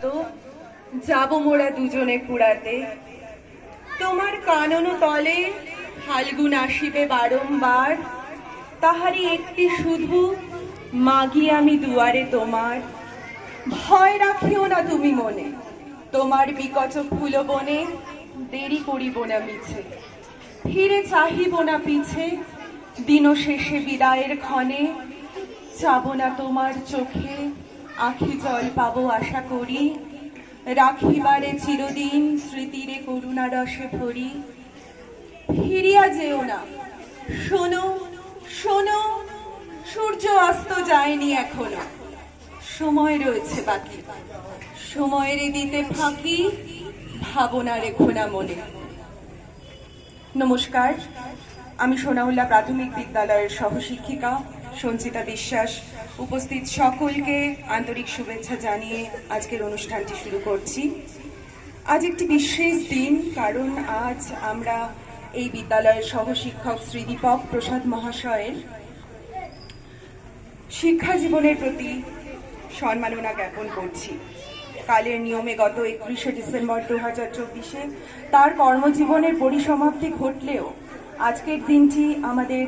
যত যাব মোরা দুজনে কুড়াতে। তোমার কানন তলে ফাল্গুন আসিবে বারংবার, তাহারই একটি শুধু মাগি আমি দুয়ারে তোমার। ভয় রাখিও না তুমি মনে, তোমার বিকচ ফুল বনে দেরি করিব না মিছে। ফিরে চাহিব না পিছে, দিন শেষে বিদায়ের ক্ষণে যাব না তোমার চোখে আখি জল পাবো আশা করি। রাখিবারে চিরদিন স্মৃতিরে করুণা রসে ভরি। ফিরিয়া যেও না, শোনো শোনো, সূর্য অস্ত যায়নি এখনো, সময় রয়েছে বাকি। সময়ের দিতে ফাঁকি, ভাবনা রেখো না মনে। নমস্কার, আমি সোনাউল্লাহ প্রাথমিক বিদ্যালয়ের সহশিক্ষিকা সঞ্চিতা বিশ্বাস উপস্থিত সকলকে আন্তরিক শুভেচ্ছা জানিয়ে আজকের অনুষ্ঠানটি শুরু করছি। আজ একটি বিশেষ দিন, কারণ আজ আমরা এই বিদ্যালয়ের সহশিক্ষক শ্রী দীপক প্রসাদ মহাশয়ের শিক্ষা জীবনের প্রতি সম্মাননা জ্ঞাপন করছি। কালের নিয়মে গত 21শে ডিসেম্বর 2024-এ তার কর্মজীবনের পরিসমাপ্তি ঘটলেও আজকের দিনটি আমাদের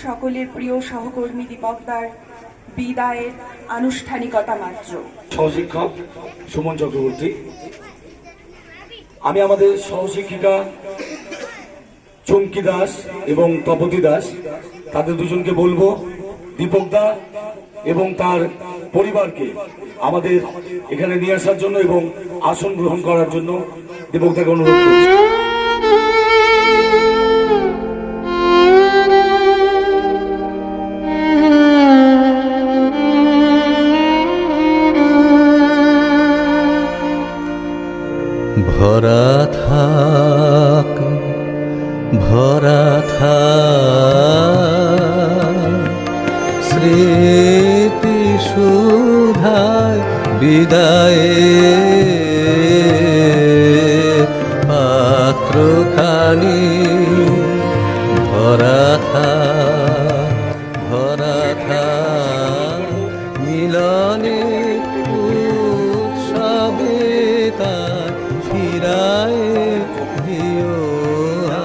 সকলের প্রিয় সহকর্মী দীপকদার বিদায়ের আনুষ্ঠানিকতা মাত্র। সহশিক্ষক সুমন চক্রবর্তী, আমি আমাদের সহশিক্ষিকা চমকি দাস এবং তপতি দাস, তাদের দুজনকে বলবো দীপকদা এবং তার পরিবারকে আমাদের এখানে নিয়ে আসার জন্য এবং আসন গ্রহণ করার জন্য দীপকদাকে অনুরোধ করছি। ভরা থাক ভরা থাক স্মৃতি সুধায় বিদায়ে পাত্রখানি। ভরা থাক ভরা থাক মিলনে উৎসবে তার ফিরায় দিও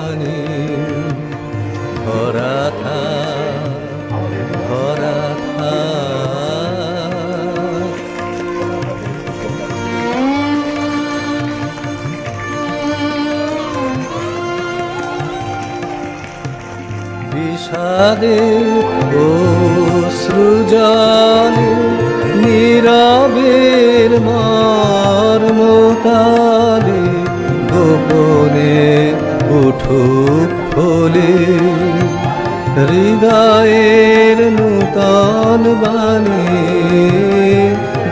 আনি। ভরা থাক ভরা থাক বিষাদে অশ্রুজলে নীরবের মর্মতালে গোপনে উঠুক ফলে হৃদয়ের নূতন বাণী।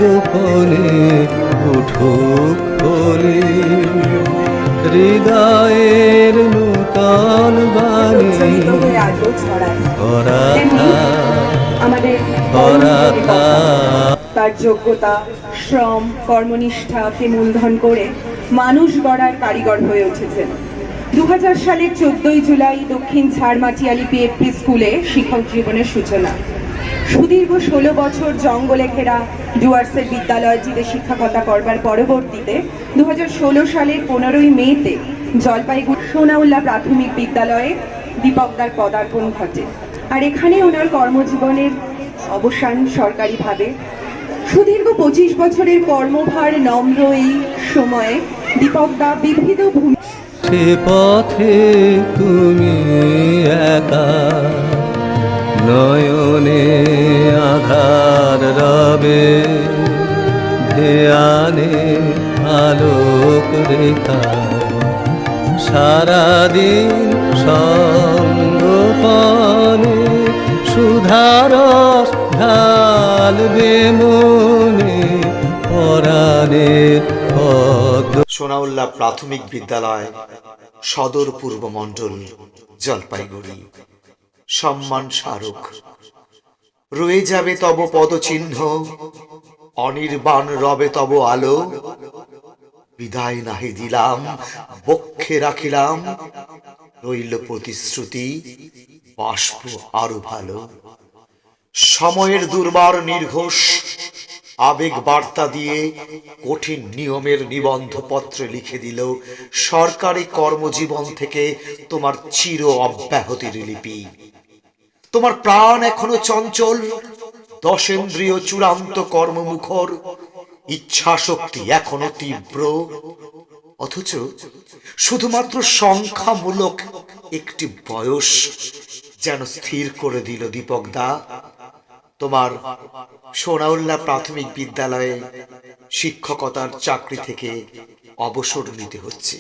গোপনে উঠুক ফলে হৃদয়ের নূতন বাণী। ভরা আমাদের তার যোগ্যতা, শ্রম, কর্মনিষ্ঠাকে মূলধন করে মানুষ গড়ার কারিগর হয়ে উঠেছেন। 2000 সালের 14ই জুলাই দক্ষিণ ঝাড়মাটিয়ালি পিএফপি স্কুলে শিক্ষক জীবনের সূচনা। সুদীর্ঘ 16 বছর জঙ্গলে ঘেরা ডুয়ার্সের বিদ্যালয়টিতে শিক্ষকতা করবার পরবর্তীতে 2016 সালের 15ই মেতে জলপাইগুড়ি সোনাউল্লাহ প্রাথমিক বিদ্যালয়ে দীপকদার পদার্পণ ঘটে। আর এখানে ওনার কর্মজীবনের অবসান সরকারিভাবে। সুদীর্ঘ 25 বছরের কর্মভার নম্র এই সময়ে দীপকদা বিবিধ সে পথে তুমি একা, নয়নে আধার রবে, ধ্যানে আলোক রেখা। সারাদিন সঙ্গোপনে সুধারস ঢালবে মনে পরাণের পদ্ম। সোনাউল্লাহ প্রাথমিক বিদ্যালয়, সদর পূর্ব মণ্ডল, জলপাইগুড়ি। সম্মান স্মারক। রয়ে যাবে তব পদচিহ্ন, অনির্বাণ রবে তব আলো। বিদায় নাহি দিলাম, বক্ষে রাখিলাম, রইল প্রতিশ্রুতি, বাষ্প আরো ভালো। সময়ের দুর্বার নির্ঘোষ আবেগ বার্তা দিয়ে কঠিন নিয়মের নিবন্ধপত্রে লিখে দিল সরকারি কর্মজীবন থেকে তোমার চির অব্যাহতির লিপি। তোমার প্রাণ এখনো চঞ্চল, দশেন্দ্রিয় চূড়ান্ত কর্মমুখর, ইচ্ছা শক্তি এখনো তীব্র, অথচ শুধুমাত্র সংখ্যামূলক একটি বয়স যেন স্থির করে দিল দীপক দা, তোমার সোনাউল্লাহ প্রাথমিক বিদ্যালয়ে শিক্ষকতার চাকরি থেকে অবসর নিতে হচ্ছে।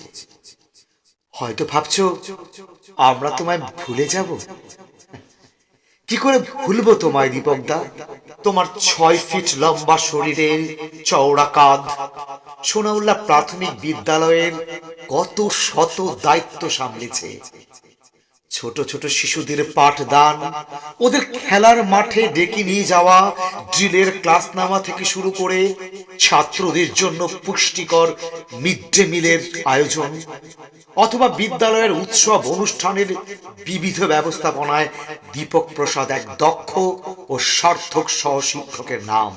হয়তো ভাবছো আমরা তোমায় ভুলে যাব। কি করে ভুলবো তোমায় দীপক দা? তোমার 6 ফিট লম্বা শরীরের চওড়া কাঁধ সোনাউল্লাহ প্রাথমিক বিদ্যালয়ের কত শত দায়িত্ব সামলেছে। ছোট ছোট শিশুদের পাঠদান, ওদের খেলার মাঠে ডেকে নিয়ে যাওয়া, ড্রিলের ক্লাস নেওয়া থেকে শুরু করে ছাত্রদের জন্য পুষ্টিকর মিড ডে মিলের আয়োজন, অথবা বিদ্যালয়ের উৎসব অনুষ্ঠানের বিবিধ ব্যবস্থাপনায় দীপক প্রসাদ এক দক্ষ ও সার্থক সহশিক্ষকের নাম।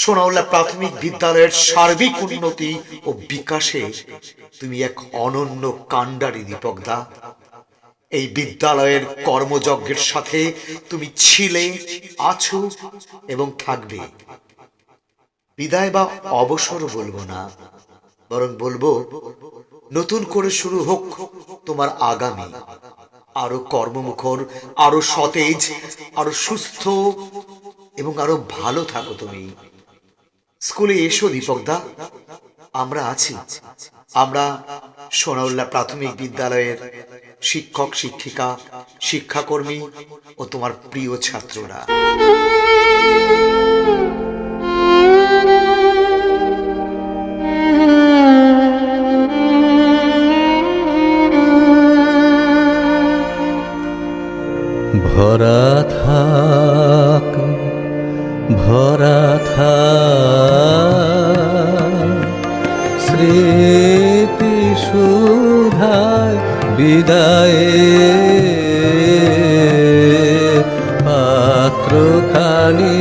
সোনাউল্লাহ প্রাথমিক বিদ্যালয়ের সার্বিক উন্নতি ও বিকাশে তুমি এক অনন্য কাণ্ডারী দীপক দা। এই বিদ্যালয়ের কর্মযজ্ঞের সাথে তুমি ছিলে, আছো এবং থাকবে। বিদায় বা অবসর বলবো না, বরং বলবো নতুন করে শুরু হোক তোমার আগামী। আরো কর্মমুখর, আরো সতেজ, আরো সুস্থ এবং আরো ভালো থাকো তুমি। স্কুলে এসো দীপক দা, আমরা আছি। আমরা সোনাউল্লাহ প্রাথমিক বিদ্যালয়ের শিক্ষক, শিক্ষিকা, শিক্ষাকর্মী ও তোমার প্রিয় ছাত্ররা। ভরা থাক, ভরা থাক স্মৃতি সুধায় বিদায়ে পাত্রখানি।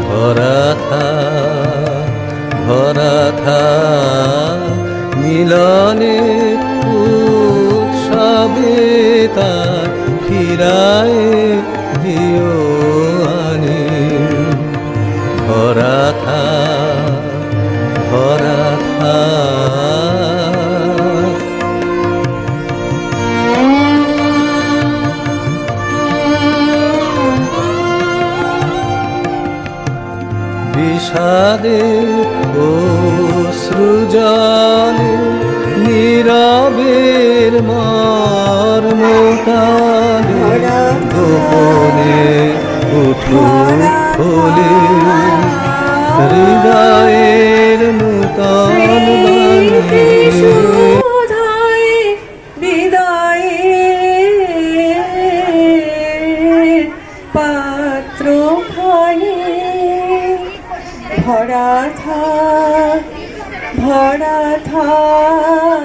ভরা থাক, ভরা থাক মিলনে উৎসবে তার ফিরায় দিও আনি। ভরা থাক, ভরা থাক বিষাদে অশ্রুজলে নীরবের মর্মটালে গোপনে উঠুক খোলে হৃদয়ের নূতন বাণী। সুধায় বিদায়ের পাত্রখানি। ভরা থাক, ভরা থাক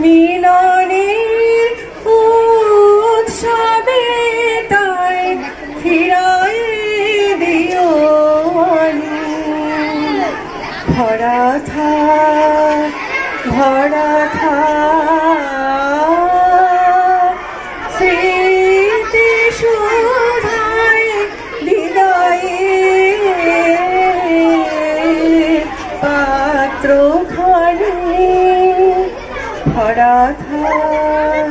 মিলনের উৎসবে তাই ফিরায় দিও আনি। ভরা থাক, ভরা থাক স্মৃতি সুধায় বিদায়ের পাত্রখানি। ভরা থাক,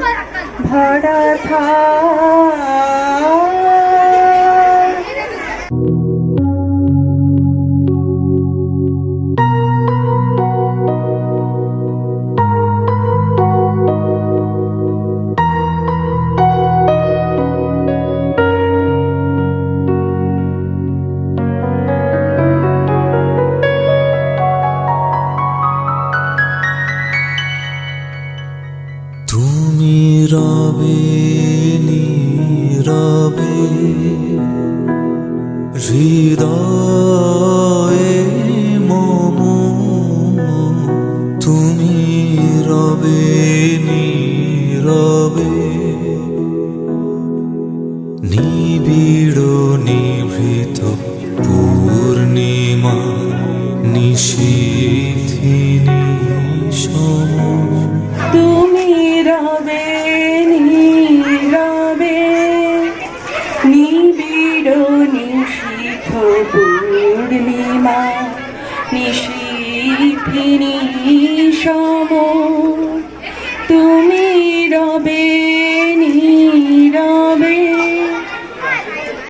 ভরা থাক। তুমি রবে নীরবে হৃদয়